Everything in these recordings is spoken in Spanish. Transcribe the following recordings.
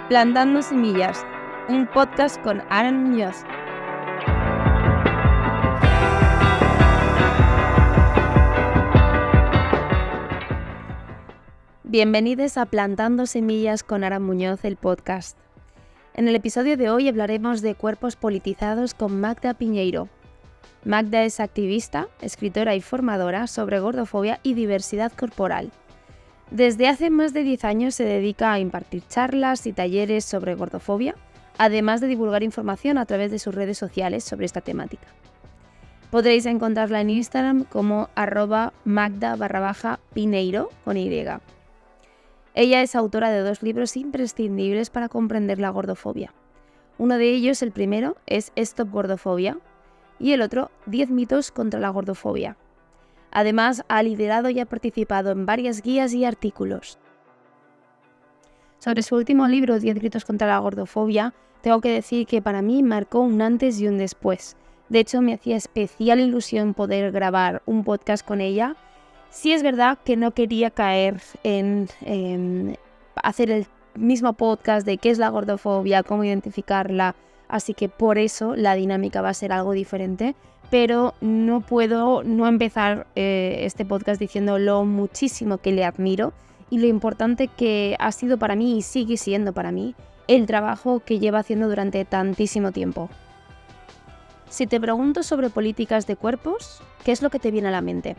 Plantando Semillas, un podcast con Aaron Muñoz. Bienvenidos a Plantando Semillas con Aaron Muñoz, el podcast. En el episodio de hoy hablaremos de cuerpos politizados con Magda Piñeiro. Magda es activista, escritora y formadora sobre gordofobia y diversidad corporal. Desde hace más de 10 años se dedica a impartir charlas y talleres sobre gordofobia, además de divulgar información a través de sus redes sociales sobre esta temática. Podréis encontrarla en Instagram como @magda_pineiro con Y. Ella es autora de 2 libros imprescindibles para comprender la gordofobia. Uno de ellos, el primero, es Stop Gordofobia y el otro, 10 mitos contra la gordofobia. Además, ha liderado y ha participado en varias guías y artículos. Sobre su último libro, 10 gritos contra la gordofobia, tengo que decir que para mí marcó un antes y un después. De hecho, me hacía especial ilusión poder grabar un podcast con ella. Sí es verdad que no quería caer en hacer el mismo podcast de qué es la gordofobia, cómo identificarla, así que por eso la dinámica va a ser algo diferente. Pero no puedo no empezar este podcast diciendo lo muchísimo que le admiro y lo importante que ha sido para mí y sigue siendo para mí el trabajo que lleva haciendo durante tantísimo tiempo. Si te pregunto sobre políticas de cuerpos, ¿qué es lo que te viene a la mente?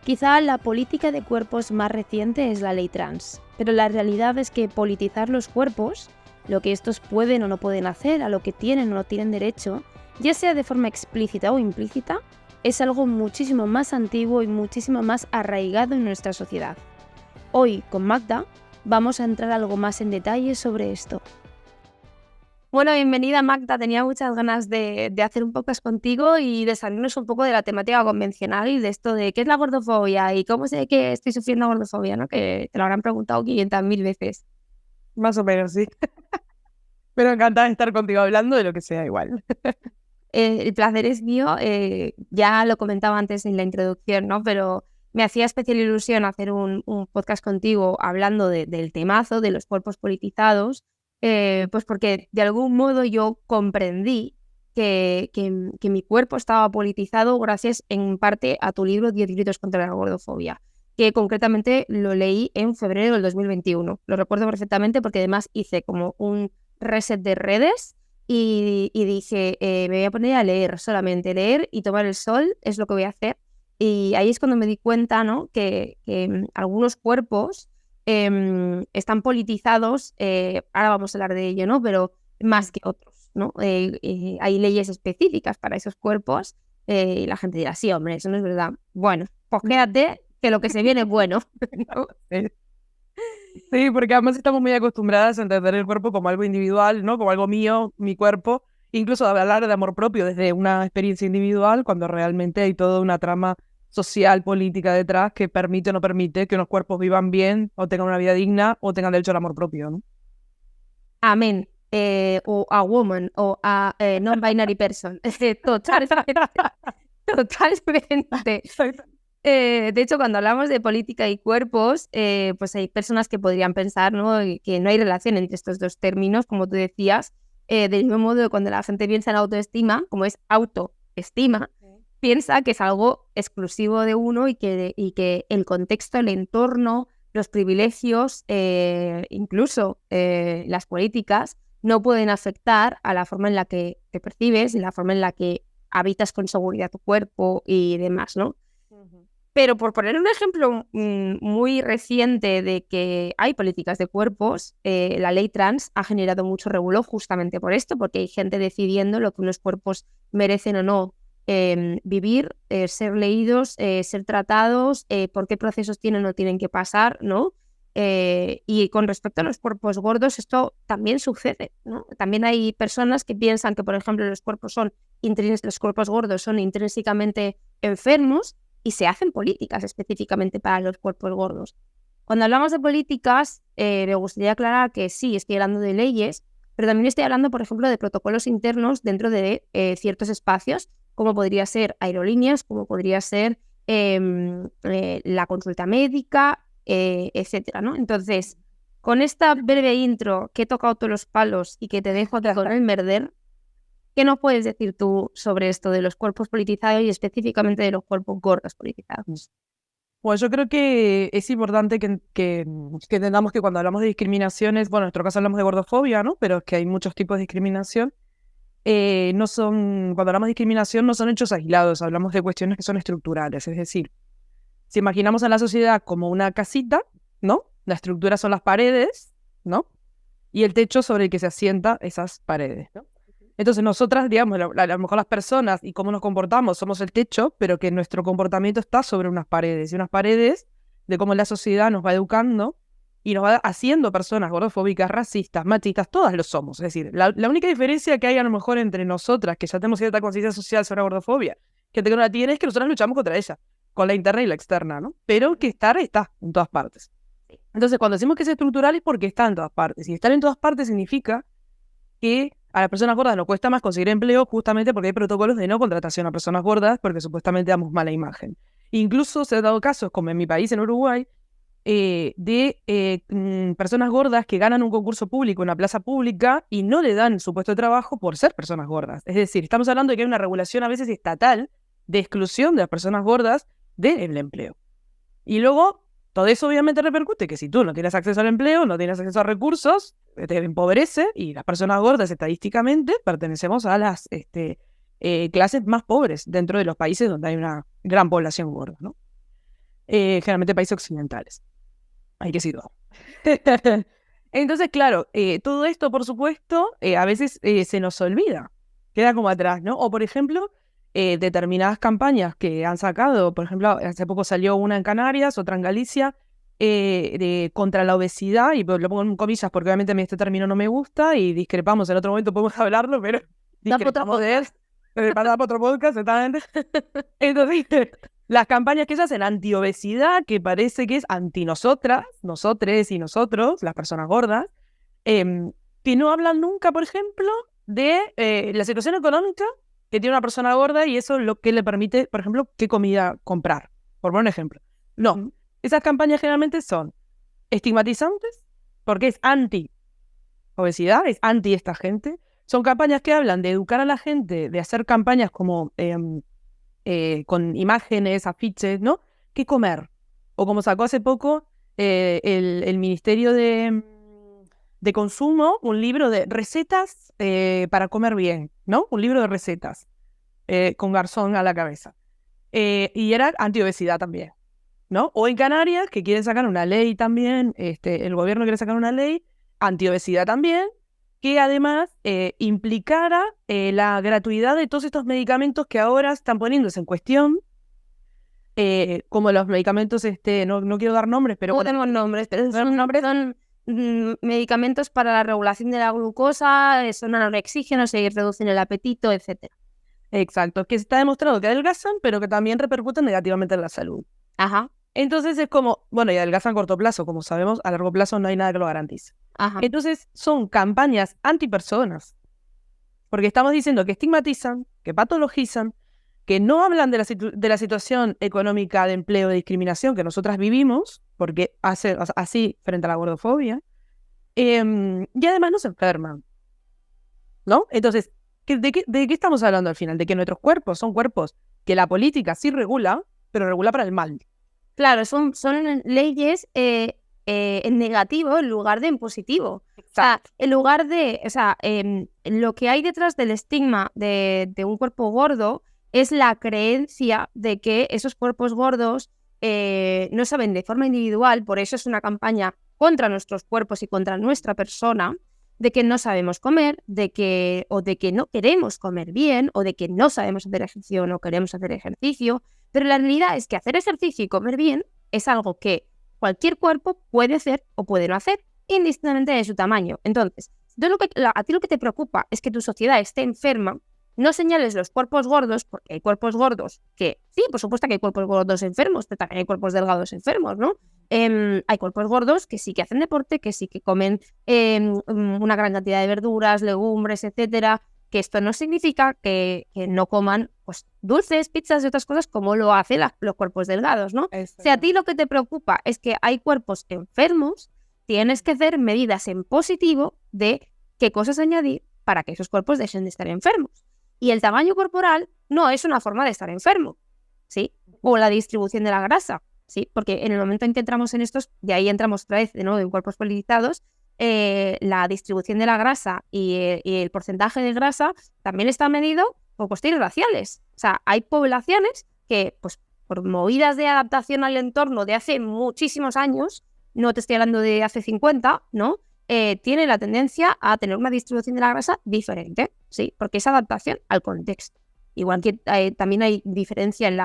Quizá la política de cuerpos más reciente es la ley trans, pero la realidad es que politizar los cuerpos, lo que estos pueden o no pueden hacer, a lo que tienen o no tienen derecho, ya sea de forma explícita o implícita, es algo muchísimo más antiguo y muchísimo más arraigado en nuestra sociedad. Hoy, con Magda, vamos a entrar algo más en detalle sobre esto. Bueno, bienvenida Magda, tenía muchas ganas de hacer un podcast contigo y de salirnos un poco de la temática convencional y de esto de qué es la gordofobia y cómo sé que estoy sufriendo gordofobia, ¿no? Que te lo habrán preguntado 500.000 veces. Más o menos, sí. Pero encantada de estar contigo hablando de lo que sea igual. El placer es mío, ya lo comentaba antes en la introducción, ¿no? Pero me hacía especial ilusión hacer un podcast contigo hablando del temazo, de los cuerpos politizados, pues porque de algún modo yo comprendí que mi cuerpo estaba politizado gracias en parte a tu libro 10 gritos contra la gordofobia, que concretamente lo leí en febrero del 2021. Lo recuerdo perfectamente porque además hice como un reset de redes. Y dije, me voy a poner a leer, solamente leer y tomar el sol es lo que voy a hacer. Y ahí es cuando me di cuenta, ¿no? que algunos cuerpos están politizados, ahora vamos a hablar de ello, ¿no? Pero más que otros, ¿no? Hay leyes específicas para esos cuerpos y la gente dirá, sí, hombre, eso no es verdad. Bueno, pues quédate, que lo que se viene es bueno, ¿no? Sí, porque además estamos muy acostumbradas a entender el cuerpo como algo individual, ¿no? Como algo mío, mi cuerpo. Incluso hablar de amor propio desde una experiencia individual, cuando realmente hay toda una trama social, política detrás que permite o no permite que unos cuerpos vivan bien o tengan una vida digna o tengan derecho al amor propio, ¿no? Amén. O a woman o a non-binary person. Totalmente. De hecho, cuando hablamos de política y cuerpos, pues hay personas que podrían pensar, ¿no? Que no hay relación entre estos dos términos, como tú decías, del mismo modo que cuando la gente piensa en autoestima, como es autoestima, piensa que es algo exclusivo de uno y que el contexto, el entorno, los privilegios, incluso las políticas, no pueden afectar a la forma en la que te percibes y la forma en la que habitas con seguridad tu cuerpo y demás, ¿no? Pero por poner un ejemplo muy reciente de que hay políticas de cuerpos, la ley trans ha generado mucho revuelo justamente por esto, porque hay gente decidiendo lo que unos cuerpos merecen o no vivir, ser leídos, ser tratados, por qué procesos tienen o tienen que pasar, ¿no? Y con respecto a los cuerpos gordos, esto también sucede, ¿no? También hay personas que piensan que, por ejemplo, los cuerpos gordos son intrínsecamente enfermos, y se hacen políticas específicamente para los cuerpos gordos. Cuando hablamos de políticas, me gustaría aclarar que sí, estoy hablando de leyes, pero también estoy hablando, por ejemplo, de protocolos internos dentro de ciertos espacios, como podría ser aerolíneas, como podría ser la consulta médica, etcétera, ¿no? Entonces, con esta breve intro que he tocado todos los palos y que te dejo aquí con el merder, ¿qué nos puedes decir tú sobre esto de los cuerpos politizados y específicamente de los cuerpos gordos politizados? Pues yo creo que es importante que entendamos que cuando hablamos de discriminaciones, bueno, en nuestro caso hablamos de gordofobia, ¿no? Pero es que hay muchos tipos de discriminación. Cuando hablamos de discriminación no son hechos aislados, hablamos de cuestiones que son estructurales. Es decir, si imaginamos a la sociedad como una casita, ¿no? La estructura son las paredes, ¿no? Y el techo sobre el que se asientan esas paredes, ¿no? Entonces nosotras, digamos, a lo mejor las personas y cómo nos comportamos somos el techo, pero que nuestro comportamiento está sobre unas paredes. Y unas paredes de cómo la sociedad nos va educando y nos va haciendo personas gordofóbicas, racistas, machistas, todas lo somos. Es decir, la única diferencia que hay a lo mejor entre nosotras, que ya tenemos cierta conciencia social sobre la gordofobia, que no la tiene, es que nosotras luchamos contra ella, con la interna y la externa, ¿no? Pero que está en todas partes. Entonces, cuando decimos que es estructural es porque está en todas partes. Y estar en todas partes significa que a las personas gordas nos cuesta más conseguir empleo justamente porque hay protocolos de no contratación a personas gordas porque supuestamente damos mala imagen. Incluso se han dado casos, como en mi país, en Uruguay, de personas gordas que ganan un concurso público en una plaza pública y no le dan su puesto de trabajo por ser personas gordas. Es decir, estamos hablando de que hay una regulación a veces estatal de exclusión de las personas gordas del empleo. Y luego, todo eso obviamente repercute que si tú no tienes acceso al empleo, no tienes acceso a recursos, te empobrece, y las personas gordas estadísticamente pertenecemos a las clases más pobres dentro de los países donde hay una gran población gorda, ¿no? Generalmente países occidentales. Hay que decirlo. Entonces, claro, todo esto, por supuesto, a veces se nos olvida, queda como atrás, ¿no? O, por ejemplo, determinadas campañas que han sacado, por ejemplo, hace poco salió una en Canarias, otra en Galicia, contra la obesidad, y lo pongo en comillas porque obviamente a mí este término no me gusta y discrepamos, en otro momento podemos hablarlo, pero discrepamos de él, para otro podcast, exactamente. Entonces, las campañas que se hacen anti-obesidad, que parece que es anti-nosotras, nosotres y nosotros, las personas gordas, que no hablan nunca, por ejemplo, de la situación económica que tiene una persona gorda y eso es lo que le permite, por ejemplo, qué comida comprar, por poner un ejemplo. No, esas campañas generalmente son estigmatizantes, porque es anti-obesidad, es anti esta gente. Son campañas que hablan de educar a la gente, de hacer campañas como con imágenes, afiches, ¿no? ¿Qué comer? O como sacó hace poco el Ministerio de Consumo, un libro de recetas para comer bien, ¿no? Un libro de recetas con garzón a la cabeza. Y era anti-obesidad también, ¿no? O en Canarias, que quieren sacar una ley también, el gobierno quiere sacar una ley anti-obesidad también, que además implicara la gratuidad de todos estos medicamentos que ahora están poniéndose en cuestión, como los medicamentos, no quiero dar nombres, pero... No tenemos nombres, pero son medicamentos para la regulación de la glucosa, son anorexígenos y reducen el apetito, etc. Exacto, que está demostrado que adelgazan, pero que también repercuten negativamente en la salud. Ajá. Entonces es como, bueno, y adelgazan a corto plazo, como sabemos, a largo plazo no hay nada que lo garantice. Ajá. Entonces son campañas antipersonas, porque estamos diciendo que estigmatizan, que patologizan, que no hablan de la situación económica de empleo de discriminación que nosotras vivimos, porque hace así frente a la gordofobia, y además nos enferman, ¿no? Entonces, ¿de qué estamos hablando al final? De que nuestros cuerpos son cuerpos que la política sí regula, pero regula para el mal. Claro, son leyes en negativo en lugar de en positivo. Exacto. O sea, en lugar de... O sea, lo que hay detrás del estigma de un cuerpo gordo es la creencia de que esos cuerpos gordos no saben de forma individual, por eso es una campaña contra nuestros cuerpos y contra nuestra persona, de que no sabemos comer, o de que no queremos comer bien, o de que no sabemos hacer ejercicio o no queremos hacer ejercicio. Pero la realidad es que hacer ejercicio y comer bien es algo que cualquier cuerpo puede hacer o puede no hacer, indistintamente de su tamaño. Entonces, a ti lo que te preocupa es que tu sociedad esté enferma. No señales los cuerpos gordos, porque hay cuerpos gordos que, sí, por supuesto que hay cuerpos gordos enfermos, pero también hay cuerpos delgados enfermos, ¿no? Hay cuerpos gordos que sí que hacen deporte, que sí que comen una gran cantidad de verduras, legumbres, etcétera, que esto no significa que no coman pues, dulces, pizzas y otras cosas como lo hacen los cuerpos delgados, ¿no? O sea, a ti lo que te preocupa es que hay cuerpos enfermos tienes que hacer medidas en positivo de qué cosas añadir para que esos cuerpos dejen de estar enfermos. Y el tamaño corporal no es una forma de estar enfermo, ¿sí? O la distribución de la grasa, ¿sí? Porque en el momento en que entramos en estos, de ahí entramos otra vez de nuevo en cuerpos politizados, la distribución de la grasa y el porcentaje de grasa también está medido por cuestiones raciales. O sea, hay poblaciones que, pues, por movidas de adaptación al entorno de hace muchísimos años, no te estoy hablando de hace 50, ¿no? Tiene la tendencia a tener una distribución de la grasa diferente, ¿sí? Porque es adaptación al contexto. Igual que también hay diferencia en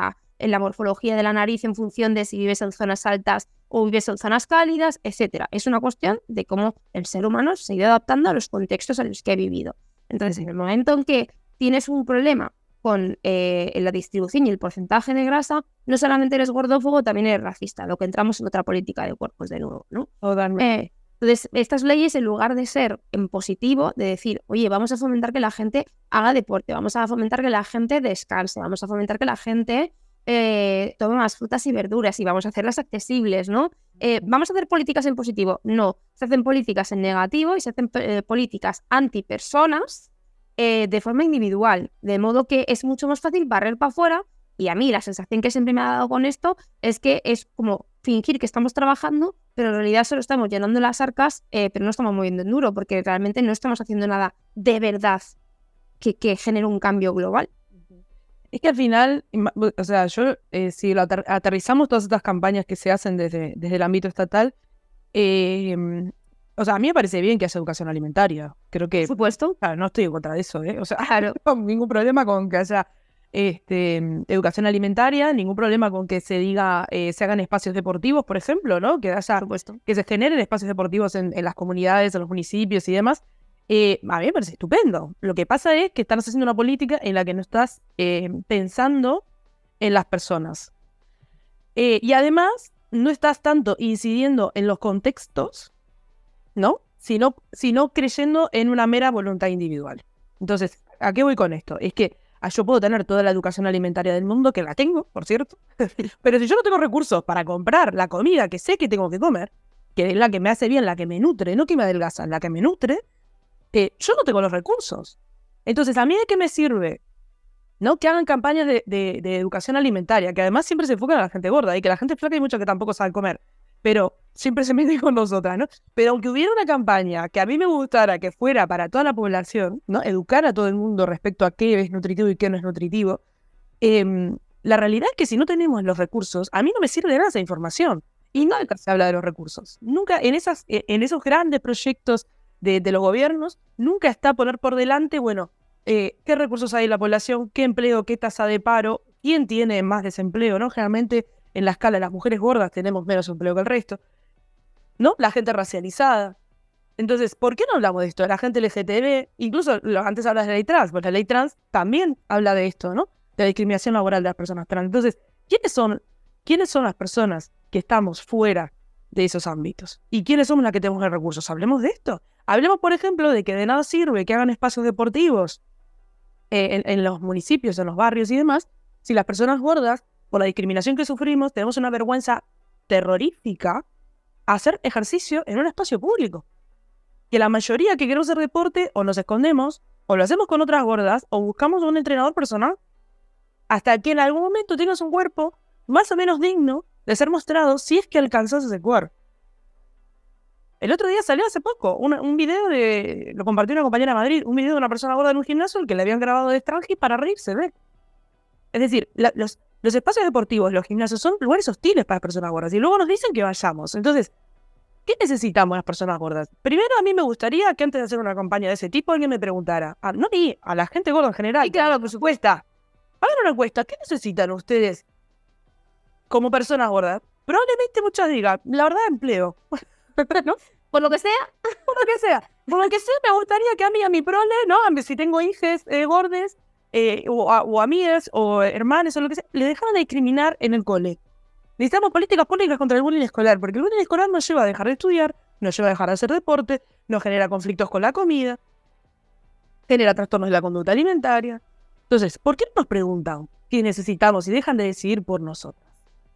la morfología de la nariz en función de si vives en zonas altas o vives en zonas cálidas, etcétera. Es una cuestión de cómo el ser humano se ha ido adaptando a los contextos en los que ha vivido. Entonces, en el momento en que tienes un problema con la distribución y el porcentaje de grasa, no solamente eres gordófobo, también eres racista, lo que entramos en otra política de cuerpos de nuevo, ¿no? Entonces, estas leyes, en lugar de ser en positivo, de decir, oye, vamos a fomentar que la gente haga deporte, vamos a fomentar que la gente descanse, vamos a fomentar que la gente tome más frutas y verduras y vamos a hacerlas accesibles, ¿no? ¿Vamos a hacer políticas en positivo? No, se hacen políticas en negativo y se hacen políticas antipersonas de forma individual, de modo que es mucho más fácil barrer para afuera. Y a mí la sensación que siempre me ha dado con esto es que es como fingir que estamos trabajando, pero en realidad solo estamos llenando las arcas, pero no estamos moviendo el duro, porque realmente no estamos haciendo nada de verdad que genere un cambio global. Es que al final, o sea, si lo aterrizamos todas estas campañas que se hacen desde el ámbito estatal, o sea, a mí me parece bien que haya educación alimentaria. Creo que, por supuesto, claro, no estoy en contra de eso, ¿eh? O sea, claro. no tengo ningún problema con que haya educación alimentaria, ningún problema con que se diga, se hagan espacios deportivos, por ejemplo, ¿no? Que se generen espacios deportivos en las comunidades, en los municipios y demás. A mí me parece estupendo. Lo que pasa es que estás haciendo una política en la que no estás pensando en las personas. Y además, no estás tanto incidiendo en los contextos, ¿no? Sino creyendo en una mera voluntad individual. Entonces, ¿a qué voy con esto? Es que yo puedo tener toda la educación alimentaria del mundo, que la tengo, por cierto, pero si yo no tengo recursos para comprar la comida que sé que tengo que comer, que es la que me hace bien, la que me nutre, no que me adelgaza, la que me nutre, yo no tengo los recursos. Entonces, ¿a mí de qué me sirve? ¿No? Que hagan campañas de educación alimentaria, que además siempre se enfocan a la gente gorda, y que la gente flaca hay mucho que tampoco sabe comer, pero siempre se meten con nosotras, ¿no? Pero aunque hubiera una campaña que a mí me gustara que fuera para toda la población, ¿no? Educar a todo el mundo respecto a qué es nutritivo y qué no es nutritivo, la realidad es que si no tenemos los recursos, a mí no me sirve de nada esa información. Y nunca se habla de los recursos. Nunca en esos grandes proyectos de los gobiernos, nunca está poner por delante, bueno, qué recursos hay en la población, qué empleo, qué tasa de paro, quién tiene más desempleo, ¿no? Generalmente en la escala de las mujeres gordas tenemos menos empleo que el resto, ¿no? La gente racializada. Entonces, ¿por qué no hablamos de esto? La gente LGTB, incluso antes hablas de la ley trans, pues la ley trans también habla de esto, ¿no? De la discriminación laboral de las personas trans. Entonces, ¿quiénes son las personas que estamos fuera de esos ámbitos? ¿Y quiénes somos las que tenemos los recursos? Hablemos de esto. Hablemos, por ejemplo, de que de nada sirve que hagan espacios deportivos en los municipios, en los barrios y demás, si las personas gordas, por la discriminación que sufrimos, tenemos una vergüenza terrorífica a hacer ejercicio en un espacio público. Que la mayoría que queremos hacer deporte o nos escondemos, o lo hacemos con otras gordas, o buscamos un entrenador personal, hasta que en algún momento tengas un cuerpo más o menos digno de ser mostrado si es que alcanzas ese cuerpo. El otro día salió hace poco un video lo compartió una compañera de Madrid, un video de una persona gorda en un gimnasio al que le habían grabado de extranjero para reírse, ¿ves? Es decir, los espacios deportivos, los gimnasios son lugares hostiles para las personas gordas y luego nos dicen que vayamos. Entonces, ¿qué necesitamos las personas gordas? Primero, a mí me gustaría que antes de hacer una campaña de ese tipo alguien me preguntara, no a mí, a la gente gorda en general. Y claro, por supuesto. Hagan una encuesta, ¿qué necesitan ustedes como personas gordas? Probablemente muchas digan, la verdad, empleo. ¿No? Por lo que sea. Por lo que sea. Por lo que sea, me gustaría que a mi prole, ¿no? Si tengo hijas gordes, o amigas, o hermanas, o lo que sea, le dejaran de discriminar en el cole. Necesitamos políticas públicas contra el bullying escolar, porque el bullying escolar nos lleva a dejar de estudiar, nos lleva a dejar de hacer deporte, nos genera conflictos con la comida, genera trastornos de la conducta alimentaria. Entonces, ¿por qué no nos preguntan qué necesitamos y dejan de decidir por nosotras?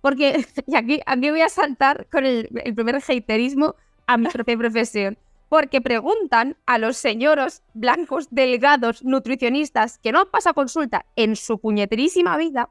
Porque y aquí voy a saltar con el primer haterismo, a mi propia profesión. Porque preguntan a los señoros blancos, delgados, nutricionistas que no han pasado consulta en su puñeterísima vida,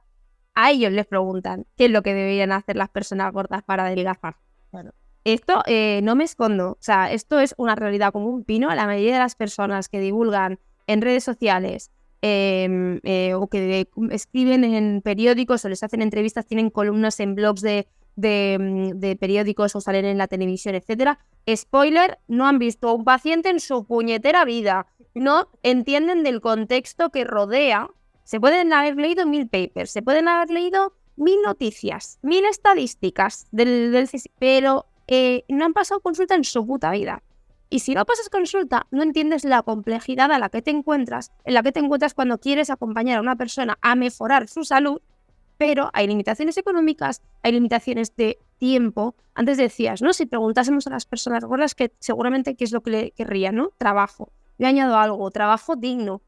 a ellos les preguntan qué es lo que deberían hacer las personas gordas para adelgazar. Bueno. Esto no me escondo, o sea, esto es una realidad como un pino. La mayoría de las personas que divulgan en redes sociales o que escriben en periódicos o les hacen entrevistas, tienen columnas en blogs de periódicos o salen en la televisión, etcétera. Spoiler, no han visto a un paciente en su puñetera vida, no entienden del contexto que rodea. Se pueden haber leído 1000 papers, se pueden haber leído 1000 noticias, 1000 estadísticas pero no han pasado consulta en su puta vida. Y si no pasas consulta, no entiendes la complejidad en la que te encuentras cuando quieres acompañar a una persona a mejorar su salud, pero hay limitaciones económicas, hay limitaciones de tiempo. Antes decías, ¿no? Si preguntásemos a las personas gordas, que seguramente qué es lo que le querrían, ¿no? Trabajo. Yo añado algo, trabajo digno.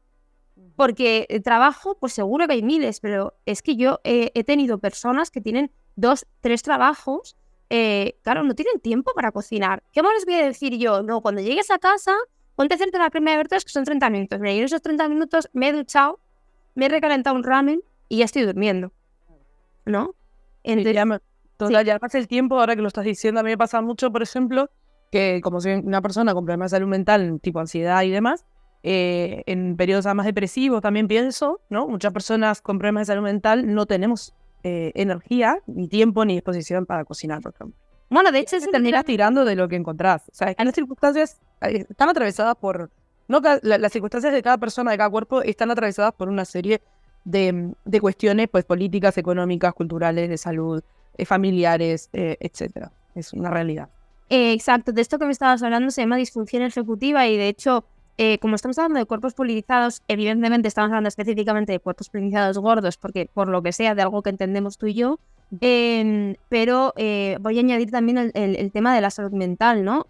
Porque trabajo, pues seguro que hay miles, pero es que yo he tenido personas que tienen 2, 3 trabajos. Claro, no tienen tiempo para cocinar. ¿Qué más les voy a decir yo? No, cuando llegues a casa, ponte a hacerte la crema de verduras, que son 30 minutos. Mira, yo en esos 30 minutos me he duchado, me he recalentado un ramen y ya estoy durmiendo, ¿no? Entonces, ya pasa el tiempo, ahora que lo estás diciendo, a mí me pasa mucho, por ejemplo, que como soy una persona con problemas de salud mental, tipo ansiedad y demás, en periodos más depresivos también pienso, ¿no? Muchas personas con problemas de salud mental no tenemos energía, ni tiempo, ni disposición para cocinar, por ejemplo. Bueno, de hecho, se terminas tirando de lo que encontrás. O sea, las circunstancias están atravesadas por... No, las circunstancias de cada persona, de cada cuerpo, están atravesadas por una serie de cuestiones pues, políticas, económicas, culturales, de salud, familiares, etcétera. Es una realidad. Exacto. De esto que me estabas hablando se llama disfunción ejecutiva y, de hecho, como estamos hablando de cuerpos politizados, evidentemente estamos hablando específicamente de cuerpos politizados gordos, porque por lo que sea, de algo que entendemos tú y yo, pero voy a añadir también el tema de la salud mental, ¿no?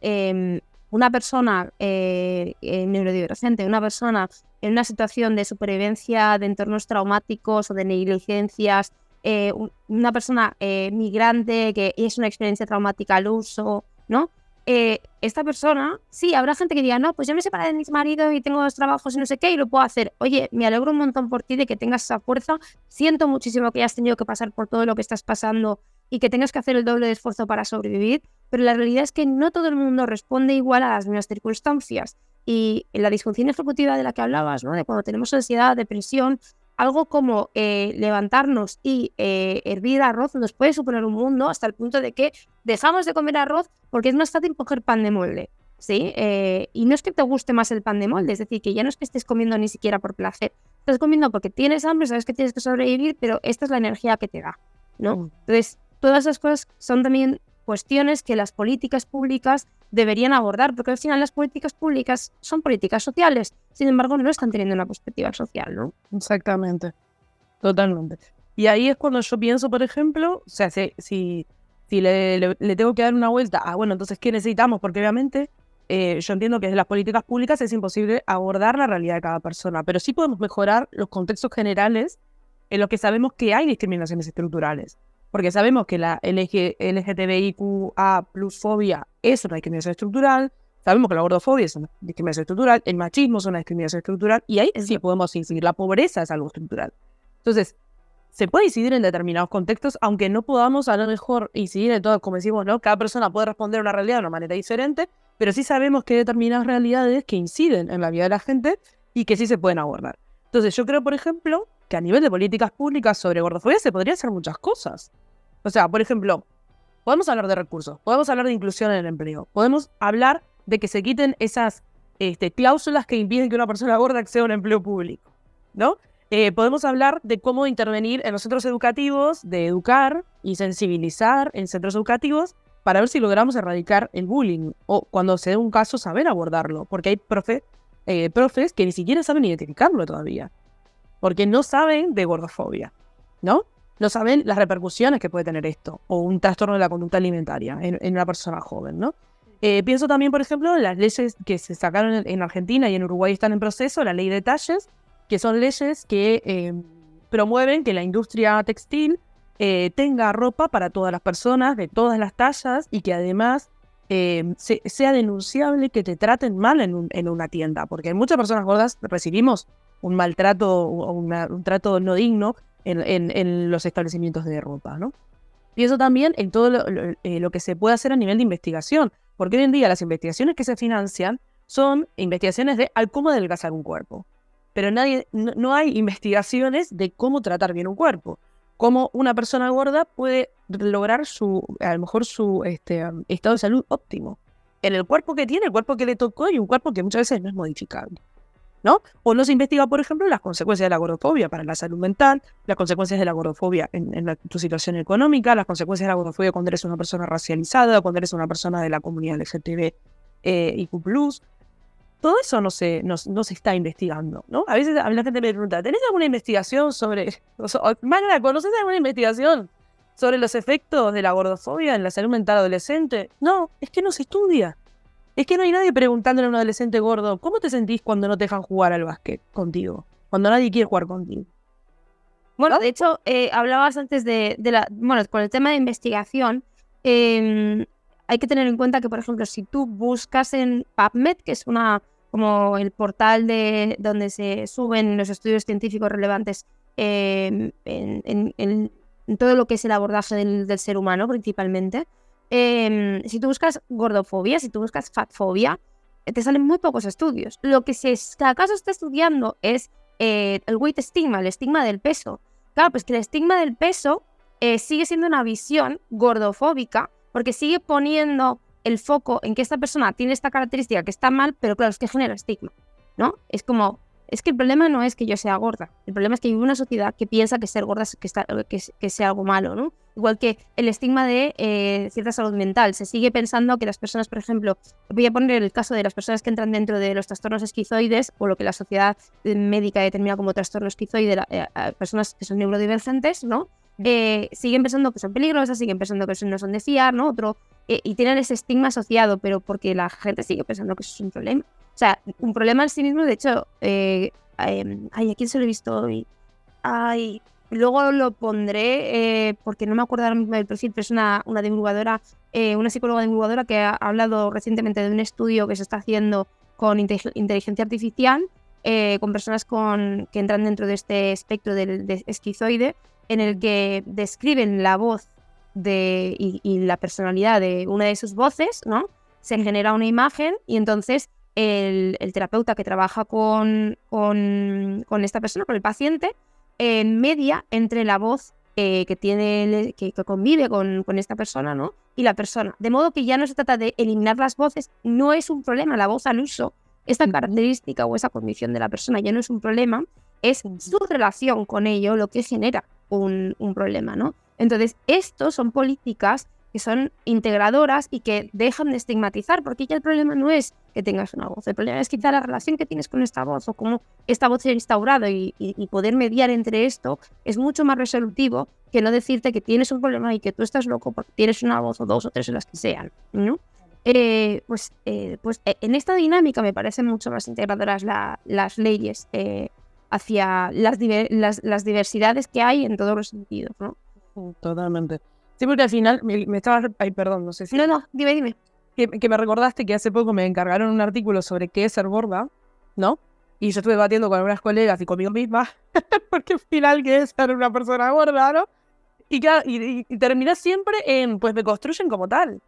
Una persona neurodivergente, una persona en una situación de supervivencia de entornos traumáticos o de negligencias, una persona migrante que es una experiencia traumática al uso, ¿no? Esta persona, sí, habrá gente que diga, no, pues yo me separé de mi marido y tengo 2 trabajos y no sé qué y lo puedo hacer. Oye, me alegro un montón por ti de que tengas esa fuerza. Siento muchísimo que hayas tenido que pasar por todo lo que estás pasando y que tengas que hacer el doble de esfuerzo para sobrevivir, pero la realidad es que no todo el mundo responde igual a las mismas circunstancias. Y en la disfunción ejecutiva de la que hablabas, ¿no? De cuando tenemos ansiedad, depresión, algo como levantarnos y hervir arroz nos puede suponer un mundo, hasta el punto de que dejamos de comer arroz porque es más fácil coger pan de molde, ¿sí? Y no es que te guste más el pan de molde, es decir, que ya no es que estés comiendo ni siquiera por placer, estás comiendo porque tienes hambre, sabes que tienes que sobrevivir, pero esta es la energía que te da, ¿no? Entonces, todas esas cosas son también cuestiones que las políticas públicas deberían abordar, porque al final las políticas públicas son políticas sociales, sin embargo no están teniendo una perspectiva social, ¿no? Exactamente, totalmente. Y ahí es cuando yo pienso, por ejemplo, o sea, si le tengo que dar una vuelta, bueno, entonces, ¿qué necesitamos? Porque obviamente yo entiendo que desde las políticas públicas es imposible abordar la realidad de cada persona, pero sí podemos mejorar los contextos generales en los que sabemos que hay discriminaciones estructurales. Porque sabemos que la LGTBIQA plus fobia es una discriminación estructural, sabemos que la gordofobia es una discriminación estructural, el machismo es una discriminación estructural, y ahí sí podemos incidir. La pobreza es algo estructural. Entonces, se puede incidir en determinados contextos, aunque no podamos a lo mejor incidir en todo, como decimos, ¿no? Cada persona puede responder a una realidad de una manera diferente, pero sí sabemos que hay determinadas realidades que inciden en la vida de la gente y que sí se pueden abordar. Entonces, yo creo, por ejemplo, que a nivel de políticas públicas sobre gordofobia se podría hacer muchas cosas. O sea, por ejemplo, podemos hablar de recursos, podemos hablar de inclusión en el empleo, podemos hablar de que se quiten esas cláusulas que impiden que una persona gorda acceda a un empleo público, ¿no? Podemos hablar de cómo intervenir en los centros educativos, de educar y sensibilizar en centros educativos para ver si logramos erradicar el bullying o, cuando se dé un caso, saber abordarlo, porque hay profes que ni siquiera saben identificarlo todavía, porque no saben de gordofobia, ¿no? No saben las repercusiones que puede tener esto, o un trastorno de la conducta alimentaria en una persona joven, ¿no? Pienso también, por ejemplo, en las leyes que se sacaron en Argentina y en Uruguay están en proceso, la ley de talles, que son leyes que promueven que la industria textil tenga ropa para todas las personas, de todas las tallas, y que además sea denunciable que te traten mal en una tienda, porque muchas personas gordas recibimos un maltrato o un trato no digno en los establecimientos de ropa, ¿no? Y eso también en todo lo que se puede hacer a nivel de investigación, porque hoy en día las investigaciones que se financian son investigaciones de cómo adelgazar un cuerpo, pero no hay investigaciones de cómo tratar bien un cuerpo, cómo una persona gorda puede lograr a lo mejor su estado de salud óptimo en el cuerpo que tiene, el cuerpo que le tocó y un cuerpo que muchas veces no es modificable, ¿no? O no se investiga, por ejemplo, las consecuencias de la gordofobia para la salud mental, las consecuencias de la gordofobia en tu situación económica, las consecuencias de la gordofobia cuando eres una persona racializada, cuando eres una persona de la comunidad LGTB y Q+. Todo eso no se está investigando, ¿no? A veces la gente me pregunta, ¿tenés alguna investigación sobre... Magda, ¿conoces alguna investigación sobre los efectos de la gordofobia en la salud mental adolescente? No, es que no se estudia. Es que no hay nadie preguntándole a un adolescente gordo, ¿cómo te sentís cuando no te dejan jugar al básquet contigo? Cuando nadie quiere jugar contigo. Bueno, de hecho, hablabas antes bueno, con el tema de investigación, hay que tener en cuenta que, por ejemplo, si tú buscas en PubMed, que es como el portal donde se suben los estudios científicos relevantes en todo lo que es el abordaje del ser humano principalmente, si tú buscas gordofobia, si tú buscas fatfobia, te salen muy pocos estudios. Lo que acaso está estudiando es el weight stigma, el estigma del peso. Claro, pues que el estigma del peso sigue siendo una visión gordofóbica porque sigue poniendo el foco en que esta persona tiene esta característica que está mal, pero claro, es que genera estigma, ¿no? Es que el problema no es que yo sea gorda, el problema es que hay una sociedad que piensa que ser gorda es que sea algo malo, ¿no? Igual que el estigma de cierta salud mental, se sigue pensando que las personas, por ejemplo, voy a poner el caso de las personas que entran dentro de los trastornos esquizoides o lo que la sociedad médica determina como trastorno esquizoide, personas que son neurodivergentes, ¿no? Siguen pensando que son peligrosas, siguen pensando que no son de fiar, ¿no? Y tienen ese estigma asociado, pero porque la gente sigue pensando que eso es un problema. O sea, un problema en sí mismo, de hecho, ¿a quién se lo he visto hoy? Luego lo pondré, porque no me acuerdo ahora mismo del perfil, pero es una divulgadora, una psicóloga divulgadora que ha hablado recientemente de un estudio que se está haciendo con inteligencia artificial, con personas que entran dentro de este espectro de esquizoide, en el que describen la voz y la personalidad de una de sus voces, ¿no? Se genera una imagen y entonces el terapeuta que trabaja con esta persona, con el paciente, media entre la voz que convive con esta persona, ¿no? Y la persona. De modo que ya no se trata de eliminar las voces, no es un problema la voz al uso, esta característica o esa condición de la persona ya no es un problema, es su relación con ello lo que genera un problema, ¿no? Entonces, estos son políticas que son integradoras y que dejan de estigmatizar, porque ya el problema no es que tengas una voz, el problema es quizá la relación que tienes con esta voz o cómo esta voz se ha instaurado y poder mediar entre esto es mucho más resolutivo que no decirte que tienes un problema y que tú estás loco porque tienes una voz o dos o tres o las que sean, ¿no? Pues en esta dinámica me parecen mucho más integradoras las leyes hacia las diversidades que hay en todos los sentidos, ¿no? Totalmente. Sí, porque al final me estabas... Ay, perdón, no sé si... No, dime. Que me recordaste que hace poco me encargaron un artículo sobre qué es ser gorda, ¿no? Y yo estuve debatiendo con algunas colegas y conmigo misma, porque al final qué es ser una persona gorda, ¿no? Y termina siempre en, pues me construyen como tal.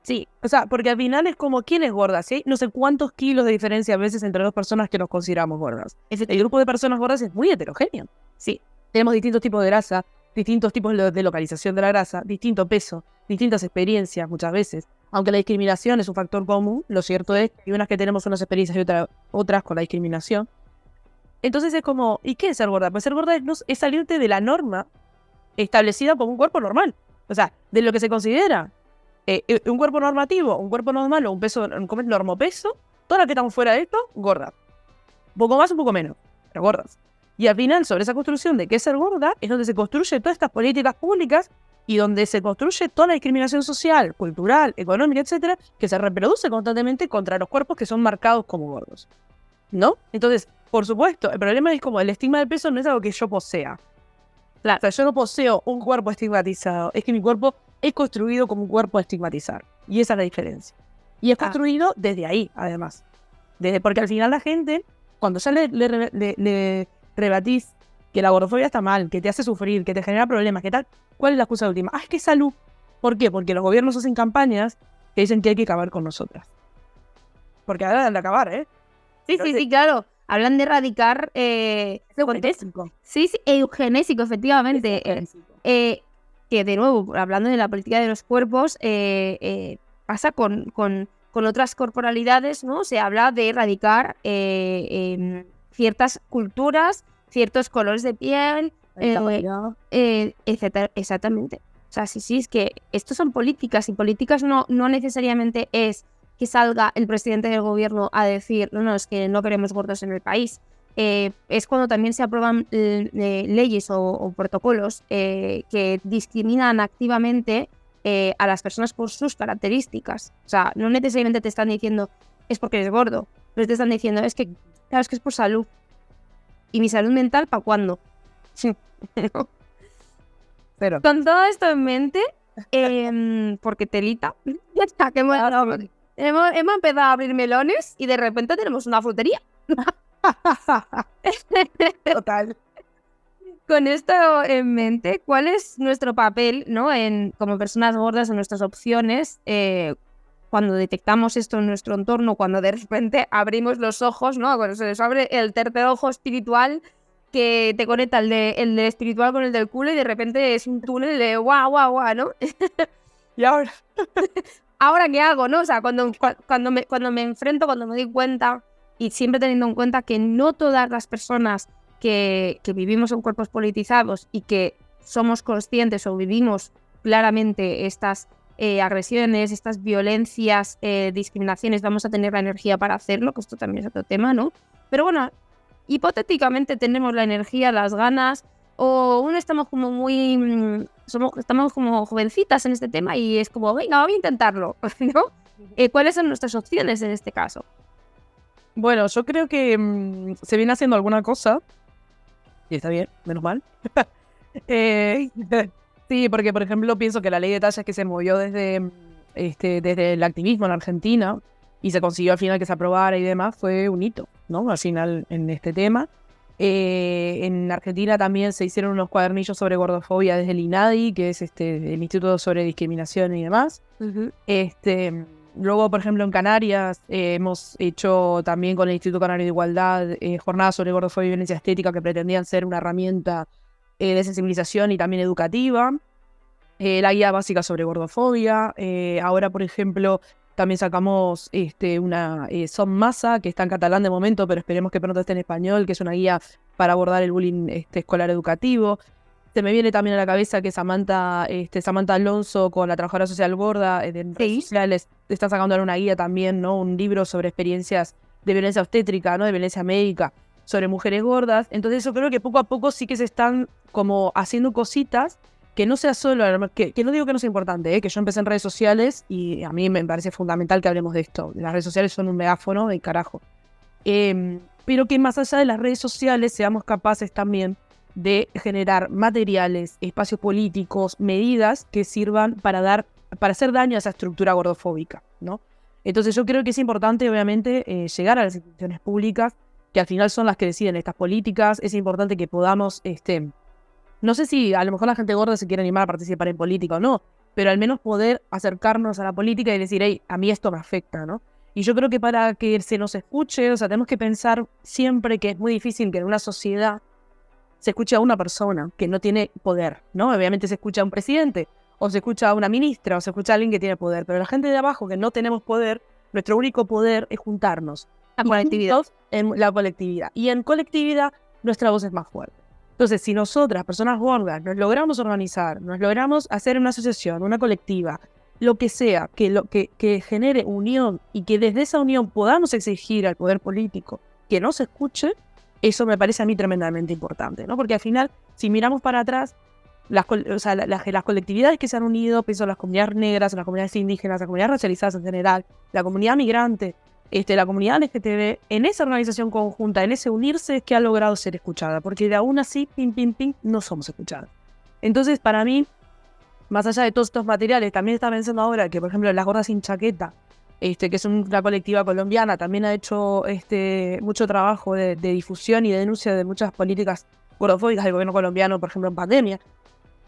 Sí, o sea, porque al final es como, ¿quién es gorda? ¿Sí? No sé cuántos kilos de diferencia a veces entre dos personas que nos consideramos gordas. El grupo de personas gordas es muy heterogéneo. Sí, tenemos distintos tipos de grasa, distintos tipos de localización de la grasa, distinto peso, distintas experiencias muchas veces. Aunque la discriminación es un factor común, lo cierto es que hay unas que tenemos unas experiencias y otras con la discriminación. Entonces es como, ¿y qué es ser gorda? Pues ser gorda es salirte de la norma establecida como un cuerpo normal. O sea, de lo que se considera un cuerpo normativo, un cuerpo normal o un peso, un normopeso, todas las que estamos fuera de esto, gordas. Un poco más, un poco menos, pero gordas. Y al final, sobre esa construcción de qué es ser gorda, es donde se construye todas estas políticas públicas y donde se construye toda la discriminación social, cultural, económica, etcétera, que se reproduce constantemente contra los cuerpos que son marcados como gordos, ¿no? Entonces, por supuesto, el problema es como el estigma del peso no es algo que yo posea. Claro. O sea, yo no poseo un cuerpo estigmatizado, es que mi cuerpo es construido como un cuerpo a estigmatizar. Y esa es la diferencia. Y es construido desde ahí, además. Porque al final la gente, cuando ya le rebatís que la gordofobia está mal, que te hace sufrir, que te genera problemas, ¿qué tal? ¿Cuál es la excusa última? Es que es salud. ¿Por qué? Porque los gobiernos hacen campañas que dicen que hay que acabar con nosotras. Porque ahora dan de acabar, ¿eh? Sí, claro. Hablan de erradicar... eugenésico. Sí, eugenésico, efectivamente. Que de nuevo, hablando de la política de los cuerpos, pasa con otras corporalidades, ¿no? Se habla de erradicar ciertas culturas, ciertos colores de piel, etcétera. Exactamente. O sea, sí, es que estos son políticas, y políticas no necesariamente es que salga el presidente del gobierno a decir, no, es que no queremos gordos en el país. Es cuando también se aprueban leyes o protocolos que discriminan activamente a las personas por sus características. O sea, no necesariamente te están diciendo es porque eres gordo, pero te están diciendo es que, claro, es que es por salud. ¿Y mi salud mental para cuándo? Pero con todo esto en mente, porque telita, ya que hemos empezado a abrir melones y de repente tenemos una frutería. Total. Con esto en mente, ¿cuál es nuestro papel, ¿no? Como personas gordas, en nuestras opciones, cuando detectamos esto en nuestro entorno, cuando de repente abrimos los ojos, ¿no? Cuando se les abre el tercer ojo espiritual que te conecta el de espiritual con el del culo, y de repente es un túnel de guau, ¿no? ¿Y ahora? ¿Ahora qué hago, no? O sea, cuando me enfrento, cuando me doy cuenta, y siempre teniendo en cuenta que no todas las personas que vivimos en cuerpos politizados y que somos conscientes o vivimos claramente estas agresiones, estas violencias, discriminaciones, vamos a tener la energía para hacerlo, que esto también es otro tema, ¿no? Pero bueno, hipotéticamente tenemos la energía, las ganas, o aún estamos como estamos como jovencitas en este tema y es como, venga, vamos a intentarlo, ¿no? ¿Cuáles son nuestras opciones en este caso? Bueno, yo creo que se viene haciendo alguna cosa, y está bien, menos mal. Sí, porque por ejemplo pienso que la ley de tallas que se movió desde el activismo en Argentina y se consiguió al final que se aprobara y demás, fue un hito, ¿no? Al final en este tema. En Argentina también se hicieron unos cuadernillos sobre gordofobia desde el INADI, que es el Instituto sobre Discriminación y demás. Uh-huh. Luego, por ejemplo, en Canarias hemos hecho también con el Instituto Canario de Igualdad jornadas sobre gordofobia y violencia estética que pretendían ser una herramienta de sensibilización y también educativa. La guía básica sobre gordofobia. Ahora, por ejemplo, también sacamos una Som Massa, que está en catalán de momento, pero esperemos que pronto esté en español, que es una guía para abordar el bullying escolar educativo. Se me viene también a la cabeza que Samantha Alonso, con la trabajadora social gorda en redes sociales, está sacando ahora una guía también, ¿no? Un libro sobre experiencias de violencia obstétrica, ¿no? De violencia médica sobre mujeres gordas. Entonces yo creo que poco a poco sí que se están como haciendo cositas que no sea solo, que no digo que no sea importante, que yo empecé en redes sociales y a mí me parece fundamental que hablemos de esto. Las redes sociales son un megáfono de carajo. Pero que más allá de las redes sociales seamos capaces también de generar materiales, espacios políticos, medidas que sirvan para hacer daño a esa estructura gordofóbica, ¿no? Entonces yo creo que es importante, obviamente, llegar a las instituciones públicas, que al final son las que deciden estas políticas. Es importante que podamos, no sé si a lo mejor la gente gorda se quiere animar a participar en política o no, pero al menos poder acercarnos a la política y decir, hey, a mí esto me afecta, ¿no? Y yo creo que para que se nos escuche, o sea, tenemos que pensar siempre que es muy difícil que en una sociedad se escucha a una persona que no tiene poder, ¿no? Obviamente se escucha a un presidente, o se escucha a una ministra, o se escucha a alguien que tiene poder, pero la gente de abajo que no tenemos poder, nuestro único poder es juntarnos. La colectividad. En la colectividad. Y en colectividad nuestra voz es más fuerte. Entonces, si nosotras, personas gordas, nos logramos organizar, nos logramos hacer una asociación, una colectiva, lo que sea, que genere unión y que desde esa unión podamos exigir al poder político que nos escuche, eso me parece a mí tremendamente importante, ¿no? Porque al final, si miramos para atrás, las colectividades que se han unido, pienso en las comunidades negras, en las comunidades indígenas, las comunidades racializadas en general, la comunidad migrante, la comunidad LGTB, en esa organización conjunta, en ese unirse, es que ha logrado ser escuchada, porque de aún así, no somos escuchadas. Entonces, para mí, más allá de todos estos materiales, también está pensando ahora que, por ejemplo, las gordas sin chaqueta que es una colectiva colombiana, también ha hecho mucho trabajo de difusión y de denuncia de muchas políticas gordofóbicas del gobierno colombiano, por ejemplo, en pandemia.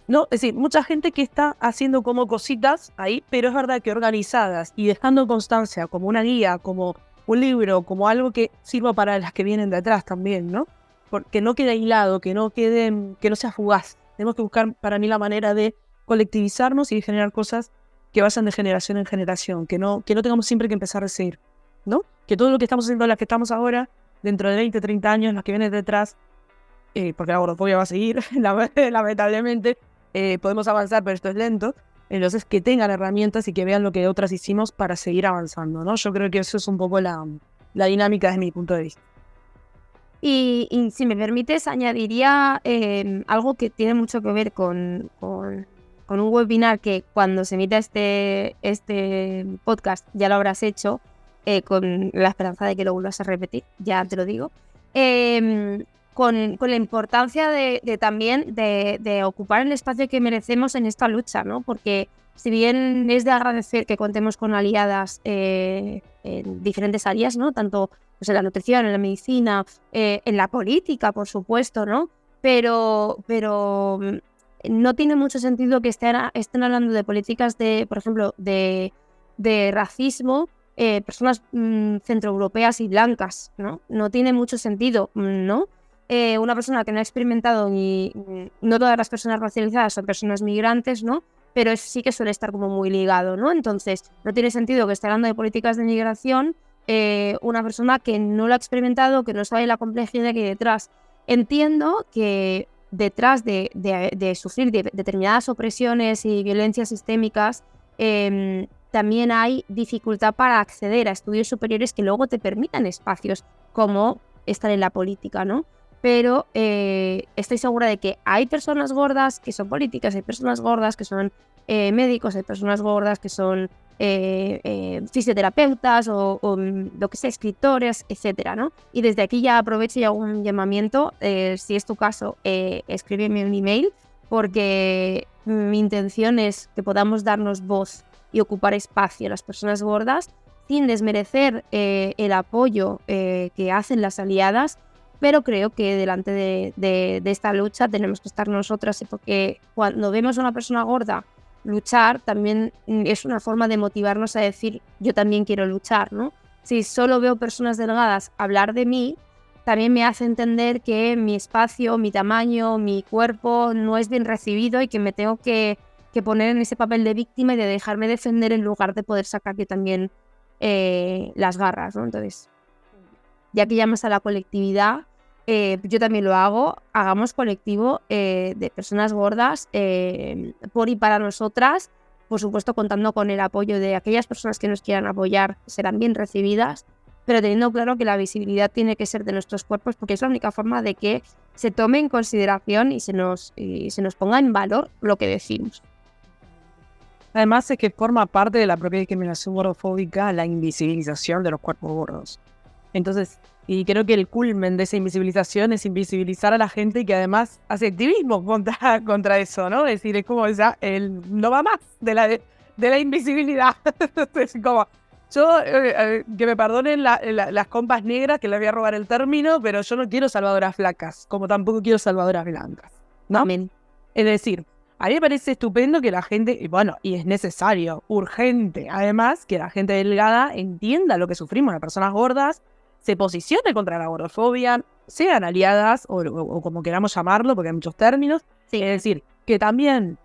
¿No? Es decir, mucha gente que está haciendo como cositas ahí, pero es verdad que organizadas y dejando constancia como una guía, como un libro, como algo que sirva para las que vienen de atrás también, ¿no? Porque no quede aislado, que no sea fugaz. Tenemos que buscar para mí la manera de colectivizarnos y de generar cosas que vayan de generación en generación, que no tengamos siempre que empezar a seguir, ¿no? Que todo lo que estamos haciendo, las que estamos ahora, dentro de 20, 30 años, las que vienen detrás, porque la gordofobia va a seguir, lamentablemente, podemos avanzar, pero esto es lento. Entonces, que tengan herramientas y que vean lo que otras hicimos para seguir avanzando, ¿no? Yo creo que eso es un poco la dinámica desde mi punto de vista. Y si me permites, añadiría algo que tiene mucho que ver con un webinar que cuando se emita este podcast ya lo habrás hecho, con la esperanza de que lo vuelvas a repetir, ya te lo digo. Con la importancia de también de ocupar el espacio que merecemos en esta lucha, ¿no? Porque si bien es de agradecer que contemos con aliadas en diferentes áreas, ¿no? Tanto pues, en la nutrición, en la medicina, en la política, por supuesto, ¿no? Pero no tiene mucho sentido que estén hablando de políticas por ejemplo, de racismo, personas centroeuropeas y blancas, ¿no? No tiene mucho sentido, ¿no? Una persona que no ha experimentado no todas las personas racializadas son personas migrantes, ¿no? Pero sí que suele estar como muy ligado, ¿no? Entonces, no tiene sentido que esté hablando de políticas de migración una persona que no lo ha experimentado, que no sabe la complejidad que hay detrás. Entiendo que detrás de sufrir determinadas opresiones y violencias sistémicas, también hay dificultad para acceder a estudios superiores que luego te permitan espacios como estar en la política, ¿no? Pero estoy segura de que hay personas gordas que son políticas, hay personas gordas que son médicos, hay personas gordas que son fisioterapeutas o lo que sea, escritores, etcétera, ¿no? Y desde aquí ya aprovecho y hago un llamamiento, si es tu caso, escríbeme un email, porque mi intención es que podamos darnos voz y ocupar espacio a las personas gordas sin desmerecer el apoyo que hacen las aliadas, pero creo que delante de esta lucha tenemos que estar nosotras, porque cuando vemos a una persona gorda luchar, también es una forma de motivarnos a decir, yo también quiero luchar, ¿no? Si solo veo personas delgadas hablar de mí, también me hace entender que mi espacio, mi tamaño, mi cuerpo no es bien recibido y que me tengo que poner en ese papel de víctima y de dejarme defender en lugar de poder sacar yo también las garras, ¿no? Entonces, ya que llamas a la colectividad, yo también lo hago, hagamos colectivo de personas gordas por y para nosotras, por supuesto contando con el apoyo de aquellas personas que nos quieran apoyar, serán bien recibidas, pero teniendo claro que la visibilidad tiene que ser de nuestros cuerpos, porque es la única forma de que se tome en consideración y se nos ponga en valor lo que decimos. Además es que forma parte de la propia discriminación gordofóbica la invisibilización de los cuerpos gordos. Entonces, y creo que el culmen de esa invisibilización es invisibilizar a la gente que además hace activismo contra eso, ¿no? Es decir, es como esa, no va más de la invisibilidad. Es como, yo, que me perdonen las compas negras, que les voy a robar el término, pero yo no quiero salvadoras flacas, como tampoco quiero salvadoras blancas, ¿no? Amén. Es decir, a mí me parece estupendo que la gente, y bueno, y es necesario, urgente, además, que la gente delgada entienda lo que sufrimos las personas gordas, se posicione contra la gordofobia, sean aliadas, o como queramos llamarlo, porque hay muchos términos. Sí. Es decir, que también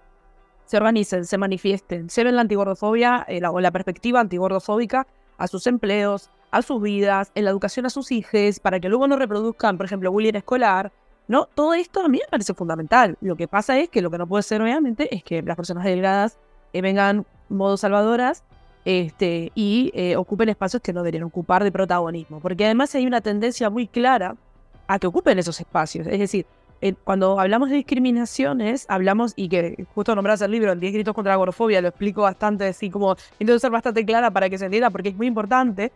se organicen, se manifiesten, lleven la antigordofobia o la perspectiva antigordofóbica a sus empleos, a sus vidas, en la educación a sus hijos, para que luego no reproduzcan, por ejemplo, bullying escolar, ¿no? Todo esto a mí me parece fundamental. Lo que pasa es que lo que no puede ser, obviamente, es que las personas delgadas vengan modo salvadoras y ocupen espacios que no deberían ocupar de protagonismo. Porque además hay una tendencia muy clara a que ocupen esos espacios. Es decir, cuando hablamos de discriminaciones, hablamos, y que justo nombrás el libro, en 10 gritos contra la gordofobia, lo explico bastante, así como intento ser bastante clara para que se entienda, porque es muy importante,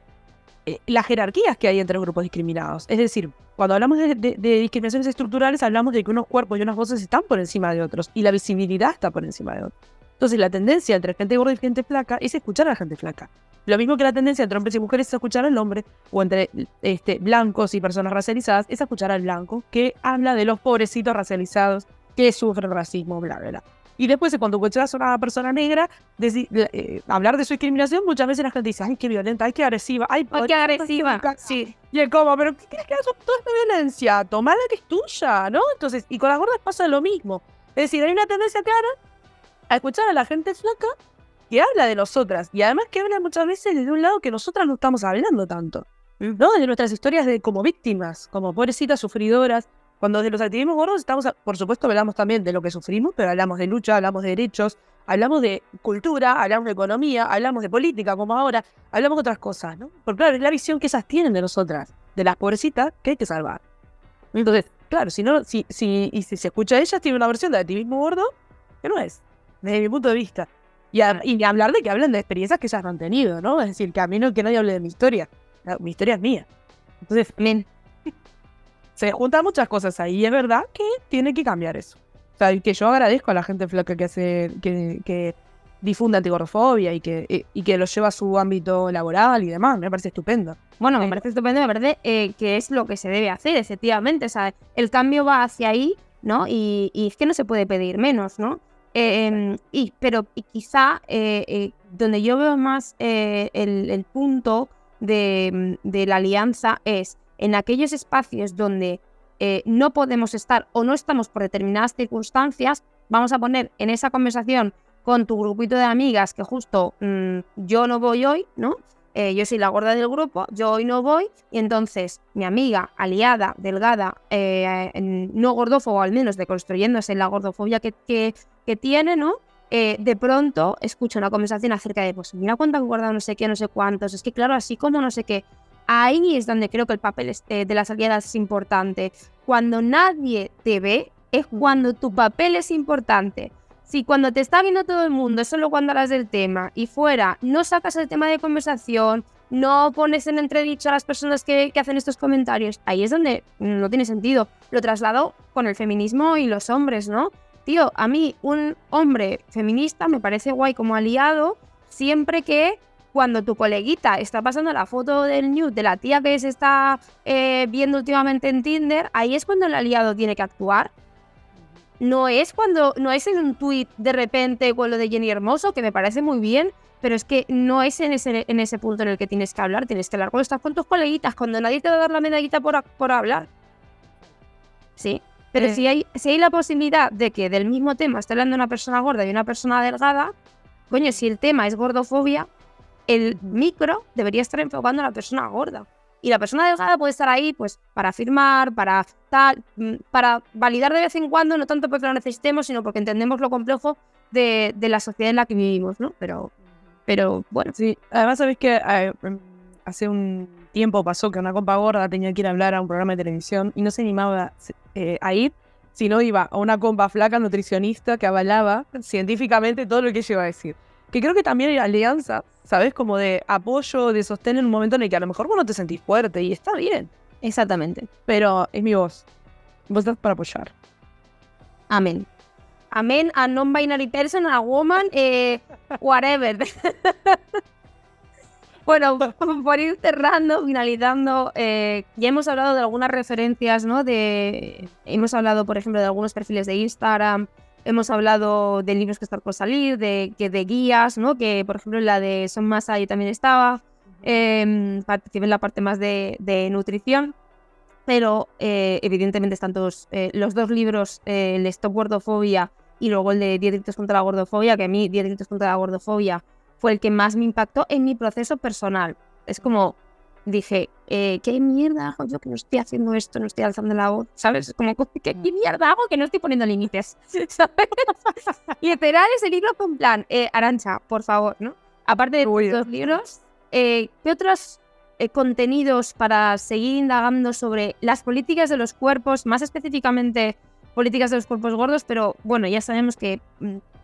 las jerarquías que hay entre los grupos discriminados. Es decir, cuando hablamos de discriminaciones estructurales, hablamos de que unos cuerpos y unas voces están por encima de otros, y la visibilidad está por encima de otros. Entonces la tendencia entre gente gorda y gente flaca es escuchar a la gente flaca. Lo mismo que la tendencia entre hombres y mujeres es escuchar al hombre, o entre blancos y personas racializadas, es escuchar al blanco, que habla de los pobrecitos racializados que sufren racismo, bla, bla, bla. Y después, cuando escuchas a una persona negra hablar de su discriminación, muchas veces la gente dice, ay, qué violenta, ay, qué agresiva, ay, qué agresiva, sí. Y es como, pero ¿qué crees que hace toda esta violencia? Tomala que es tuya, ¿no? Entonces, y con las gordas pasa lo mismo. Es decir, hay una tendencia clara a escuchar a la gente flaca que habla de nosotras. Y además que habla muchas veces desde un lado que nosotras no estamos hablando tanto, ¿no? De nuestras historias como víctimas, como pobrecitas sufridoras. Cuando desde los activismos gordos por supuesto, hablamos también de lo que sufrimos, pero hablamos de lucha, hablamos de derechos, hablamos de cultura, hablamos de economía, hablamos de política, como ahora, hablamos de otras cosas, ¿no? Porque claro, es la visión que esas tienen de nosotras, de las pobrecitas que hay que salvar. Entonces, claro, si se escucha a ellas, tiene una versión de activismo gordo que no es, desde mi punto de vista. Y hablar de que hablen de experiencias que ellas no han tenido, ¿no? Es decir, que a mí no, que nadie hable de mi historia. Mi historia es mía. Entonces, se juntan muchas cosas ahí y es verdad que tiene que cambiar eso. O sea, que yo agradezco a la gente flaca que difunde antigordofobia y que lo lleva a su ámbito laboral y demás. Me parece estupendo. Bueno, me parece estupendo, me parece que es lo que se debe hacer, efectivamente. O sea, el cambio va hacia ahí, ¿no? Y es que no se puede pedir menos, ¿no? Pero quizá donde yo veo más el punto de la alianza es en aquellos espacios donde no podemos estar o no estamos por determinadas circunstancias. Vamos a poner en esa conversación con tu grupito de amigas que justo yo no voy hoy, ¿no? Yo soy la gorda del grupo, yo hoy no voy, y entonces mi amiga, aliada, delgada, no gordófoba, al menos deconstruyéndose la gordofobia que tiene, ¿no? De pronto escucho una conversación acerca de, pues mira cuánto han guardado no sé qué, no sé cuántos, es que claro, así como no sé qué. Ahí es donde creo que el papel de las aliadas es importante. Cuando nadie te ve, es cuando tu papel es importante. Si cuando te está viendo todo el mundo es solo cuando hablas del tema y fuera no sacas el tema de conversación, no pones en entredicho a las personas que hacen estos comentarios, ahí es donde no tiene sentido. Lo traslado con el feminismo y los hombres, ¿no? Tío, a mí un hombre feminista me parece guay como aliado siempre que cuando tu coleguita está pasando la foto del nude de la tía que se está viendo últimamente en Tinder, ahí es cuando el aliado tiene que actuar. No es en un tuit de repente con lo de Jenny Hermoso, que me parece muy bien, pero es que no es en ese punto en el que tienes que hablar cuando estás con tus coleguitas, cuando nadie te va a dar la medallita por hablar. Sí, pero si hay la posibilidad de que del mismo tema esté hablando una persona gorda y una persona delgada, coño, si el tema es gordofobia, el micro debería estar enfocando a la persona gorda. Y la persona delgada puede estar ahí pues para firmar, para validar de vez en cuando, no tanto porque lo necesitemos, sino porque entendemos lo complejo de la sociedad en la que vivimos, ¿no? Pero bueno. Sí, además sabés que hace un tiempo pasó que una compa gorda tenía que ir a hablar a un programa de televisión y no se animaba a ir, sino iba a una compa flaca nutricionista que avalaba científicamente todo lo que ella iba a decir. Que creo que también hay alianza, ¿sabes? Como de apoyo, de sostén en un momento en el que a lo mejor vos no te sentís fuerte y está bien. Exactamente. Pero es mi voz. Vos estás para apoyar. Amén. Amén a non-binary person, a woman, whatever. Bueno, por ir cerrando, finalizando, ya hemos hablado de algunas referencias, ¿no? Hemos hablado, por ejemplo, de algunos perfiles de Instagram. Hemos hablado de libros que están por salir, de guías, ¿no? Que, por ejemplo, en la de Son Masa yo también estaba. Participé en la parte más de nutrición. Pero, evidentemente, están todos los dos libros, el de Stop Gordofobia y luego el de 10 delitos contra la gordofobia, que a mí 10 delitos contra la gordofobia fue el que más me impactó en mi proceso personal. Es como... Dije, ¿qué mierda hago yo que no estoy haciendo esto, no estoy alzando la voz? ¿Sabes? Como, ¿qué mierda hago que no estoy poniendo límites? ¿Sabes? Y esperar ese libro con plan, Arantxa, por favor, ¿no? Aparte de estos dos libros, ¿qué otros contenidos para seguir indagando sobre las políticas de los cuerpos, más específicamente políticas de los cuerpos gordos? Pero bueno, ya sabemos que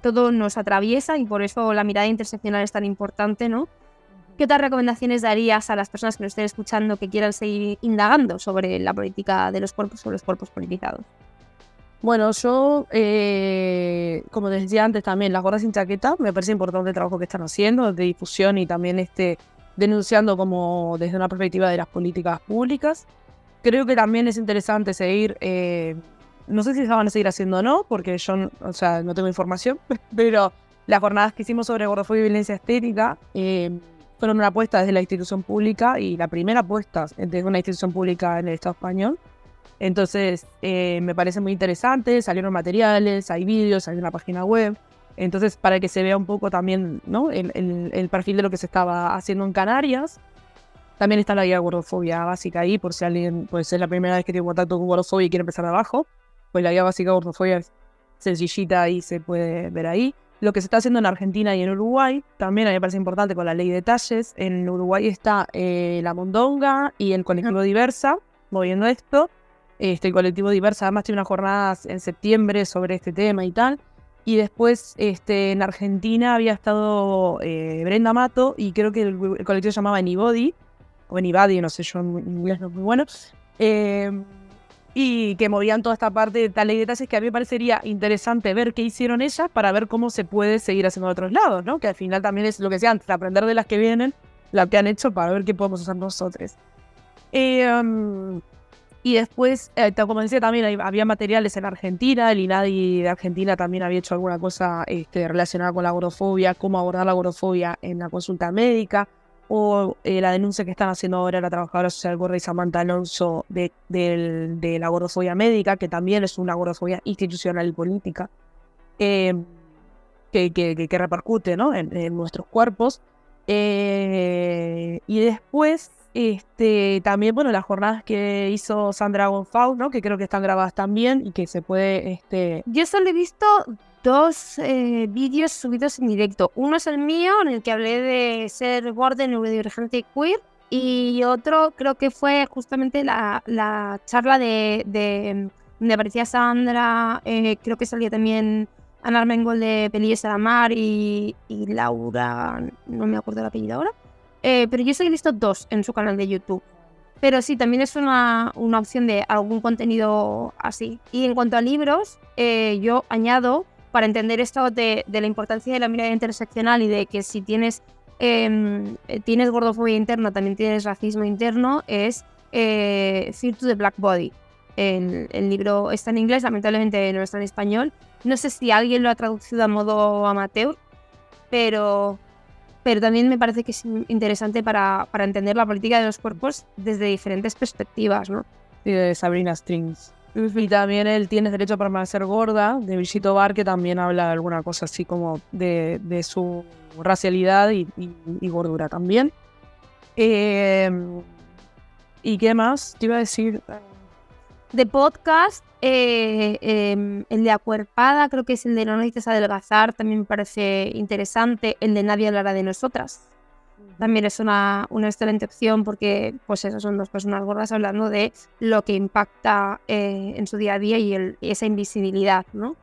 todo nos atraviesa y por eso la mirada interseccional es tan importante, ¿no? ¿Qué otras recomendaciones darías a las personas que nos estén escuchando que quieran seguir indagando sobre la política de los cuerpos o los cuerpos politizados? Bueno, yo, como decía antes también, las gordas sin chaqueta, me parece importante el trabajo que están haciendo de difusión y también denunciando como desde una perspectiva de las políticas públicas. Creo que también es interesante seguir, no sé si se van a seguir haciendo o no, porque yo no tengo información, pero las jornadas que hicimos sobre gordofobia y violencia estética fueron una apuesta desde la institución pública y la primera apuesta desde una institución pública en el Estado español. Entonces, me parece muy interesante, salieron materiales, hay vídeos, hay una página web. Entonces, para que se vea un poco también, ¿no?, el perfil de lo que se estaba haciendo en Canarias. También está la guía de gordofobia básica ahí, por si alguien pues es la primera vez que tiene contacto con gordofobia y quiere empezar de abajo. Pues la guía básica de gordofobia es sencillita y se puede ver ahí. Lo que se está haciendo en Argentina y en Uruguay, también a mí me parece importante con la ley de talles. En Uruguay está la Mondonga y el colectivo Diversa, moviendo esto. El colectivo Diversa además tiene unas jornadas en septiembre sobre este tema y tal. Y después en Argentina había estado Brenda Mato y creo que el colectivo se llamaba Anybody, o Anybody, no sé, yo en inglés no es muy bueno. Y que movían toda esta parte de tal ley de talles que a mí me parecería interesante ver qué hicieron ellas para ver cómo se puede seguir haciendo de otros lados, ¿no? Que al final también es lo que decía antes, aprender de las que vienen, las que han hecho para ver qué podemos hacer nosotros. Y después, como decía, también había materiales en Argentina, el INADI de Argentina también había hecho alguna cosa relacionada con la gordofobia, cómo abordar la gordofobia en la consulta médica, o la denuncia que están haciendo ahora la trabajadora social gorda y Samantha Alonso de la gordofobia médica, que también es una gordofobia institucional y política, que repercute, ¿no?, en nuestros cuerpos. Y después, también, bueno, las jornadas que hizo Sandra Gonfalves, ¿no?, que creo que están grabadas también y que se puede... Yo solo he visto 2 vídeos subidos en directo. Uno es el mío, en el que hablé de ser gorda, neurodivergente y queer. Y otro creo que fue justamente la charla de donde aparecía Sandra, creo que salía también Ana Armengol de Pelillos a la Mar y Laura, no me acuerdo el apellido ahora. Pero yo solo he visto 2 en su canal de YouTube. Pero sí, también es una opción de algún contenido así. Y en cuanto a libros, yo añado, para entender esto de la importancia de la mirada interseccional y de que si tienes gordofobia interna, también tienes racismo interno, es Fear to the Black Body. El libro está en inglés, lamentablemente no está en español. No sé si alguien lo ha traducido a modo amateur, pero también me parece que es interesante para entender la política de los cuerpos desde diferentes perspectivas, ¿no? Sí, de Sabrina Strings. Y también el Tienes derecho a permanecer gorda, de Brigitte Obar, que también habla de alguna cosa así como de su racialidad y gordura también. ¿Y qué más te iba a decir? De podcast, el de Acuerpada, creo que es el de No necesitas adelgazar, también me parece interesante. El de Nadie hablará de nosotras también es una excelente opción, porque pues eso, son 2 personas gordas hablando de lo que impacta en su día a día y esa invisibilidad, ¿no?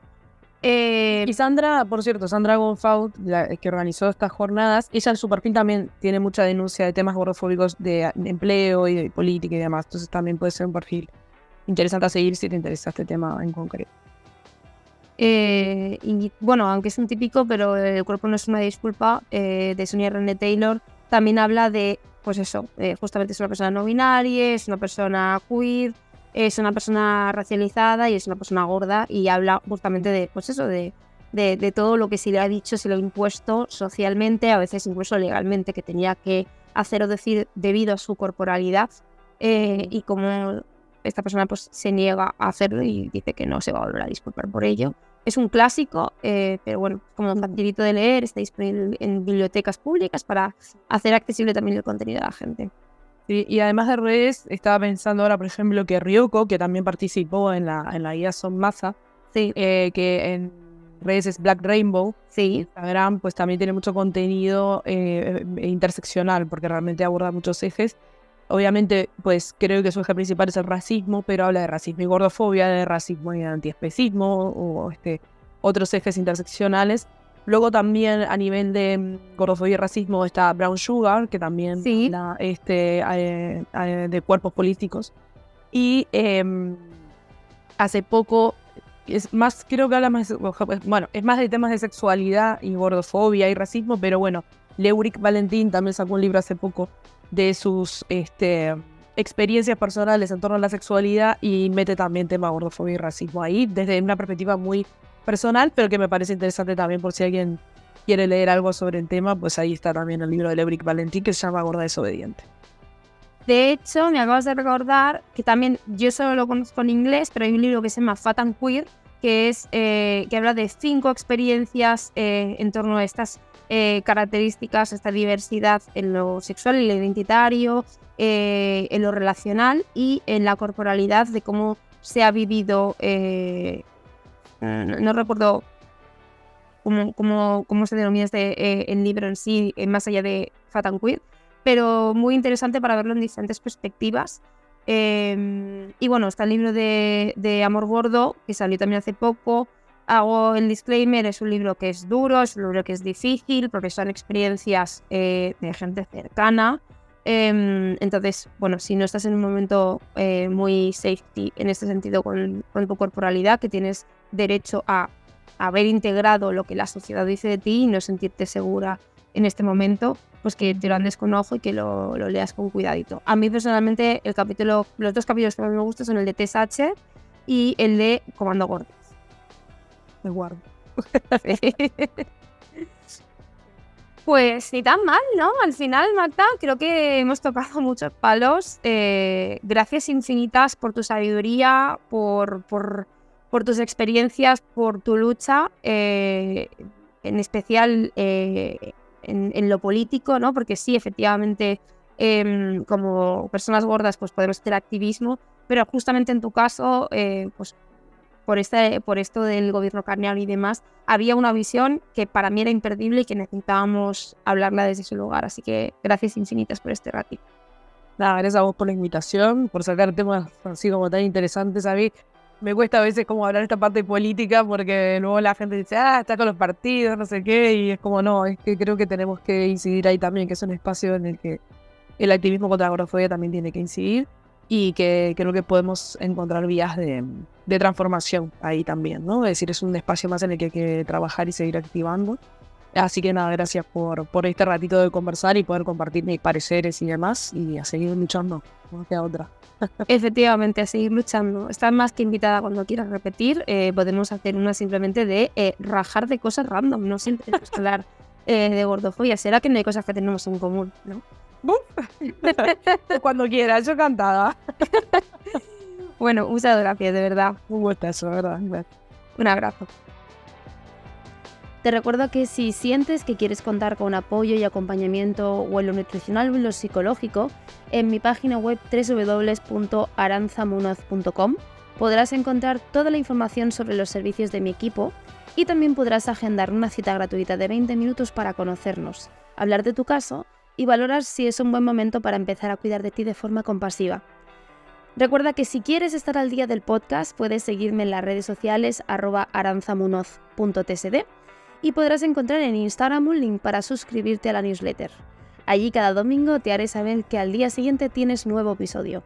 Y Sandra, por cierto, Sandra Gonfalves, que organizó estas jornadas, ella en su perfil también tiene mucha denuncia de temas gordofóbicos de empleo y de política y demás, entonces también puede ser un perfil interesante a seguir si te interesa este tema en concreto. Y bueno, aunque es un típico, pero El cuerpo no es una disculpa, de Sonia René Taylor, también habla de, pues eso, justamente es una persona no binaria, es una persona queer, es una persona racializada y es una persona gorda, y habla justamente de, pues eso, de todo lo que se le ha dicho, se le ha impuesto socialmente, a veces incluso legalmente, que tenía que hacer o decir debido a su corporalidad, y como esta persona pues se niega a hacerlo y dice que no se va a volver a disculpar por ello. Es un clásico, pero bueno, como facilito de leer, está disponible en bibliotecas públicas para hacer accesible también el contenido a la gente. Sí, y además de redes, estaba pensando ahora, por ejemplo, que Ryoko, que también participó en la guía Son Masa, sí, que en redes es Black Rainbow, sí, Instagram, pues también tiene mucho contenido interseccional, porque realmente aborda muchos ejes. Obviamente, pues creo que su eje principal es el racismo, pero habla de racismo y gordofobia, de racismo y antiespecismo, o otros ejes interseccionales. Luego también a nivel de gordofobia y racismo está Brown Sugar, que también sí, habla de cuerpos políticos. Y hace poco, creo que habla más, bueno, es más de temas de sexualidad y gordofobia y racismo, pero bueno, Leuric Valentín también sacó un libro hace poco de sus experiencias personales en torno a la sexualidad y mete también tema gordofobia y racismo ahí, desde una perspectiva muy personal, pero que me parece interesante también por si alguien quiere leer algo sobre el tema, pues ahí está también el libro de Leuric Valentín que se llama Gorda Desobediente. De hecho, me acabas de recordar que también, yo solo lo conozco en inglés, pero hay un libro que se llama Fat and Queer, que es que habla de 5 experiencias en torno a estas características, esta diversidad en lo sexual, en lo identitario, en lo relacional y en la corporalidad, de cómo se ha vivido, no recuerdo cómo se denomina el libro en sí, más allá de Fat and Queer, pero muy interesante para verlo en diferentes perspectivas. Y bueno, está el libro de Amor Gordo, que salió también hace poco. Hago el disclaimer, es un libro que es duro, es un libro que es difícil, porque son experiencias de gente cercana. Entonces, bueno, si no estás en un momento muy safety en este sentido con tu corporalidad, que tienes derecho a haber integrado lo que la sociedad dice de ti y no sentirte segura en este momento, pues que te lo andes con ojo y que lo leas con cuidadito. A mí personalmente los 2 capítulos que más me gustan son el de TSH y el de Comando Gordas. Me guardo. Pues ni tan mal, ¿no? Al final, Marta, creo que hemos tocado muchos palos. Gracias infinitas por tu sabiduría, por tus experiencias, por tu lucha, en especial en lo político, ¿no? Porque sí, efectivamente, como personas gordas, pues podemos hacer activismo, pero justamente en tu caso, pues por esto del gobierno carneal y demás, había una visión que para mí era imperdible y que necesitábamos hablarla desde ese lugar. Así que gracias infinitas por este ratito. Nada, gracias a vos por la invitación, por sacar temas así como tan interesantes. A mí me cuesta a veces como hablar esta parte política porque luego la gente dice, está con los partidos, no sé qué, y es como no, es que creo que tenemos que incidir ahí también, que es un espacio en el que el activismo contra la gordofobia también tiene que incidir y que creo que podemos encontrar vías de transformación ahí también, ¿no? Es decir, es un espacio más en el que hay que trabajar y seguir activando. Así que nada, gracias por este ratito de conversar y poder compartir mis pareceres y demás y a seguir luchando, no queda otra. Efectivamente, a seguir luchando. Estás más que invitada cuando quieras repetir. Podemos hacer una simplemente de rajar de cosas random, no siempre tenemos que hablar de gordofobia. ¿Será que no hay cosas que tenemos en común, no? Cuando quieras, yo encantada. Bueno, muchas gracias, de verdad. Un gustazo, de verdad. Un abrazo. Te recuerdo que si sientes que quieres contar con apoyo y acompañamiento o en lo nutricional o en lo psicológico, en mi página web www.aranzamunoz.com podrás encontrar toda la información sobre los servicios de mi equipo y también podrás agendar una cita gratuita de 20 minutos para conocernos, hablar de tu caso y valorar si es un buen momento para empezar a cuidar de ti de forma compasiva. Recuerda que si quieres estar al día del podcast, puedes seguirme en las redes sociales @aranzamunoz.tsd y podrás encontrar en Instagram un link para suscribirte a la newsletter. Allí cada domingo te haré saber que al día siguiente tienes nuevo episodio.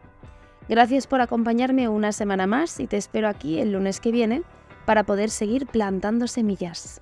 Gracias por acompañarme una semana más y te espero aquí el lunes que viene para poder seguir plantando semillas.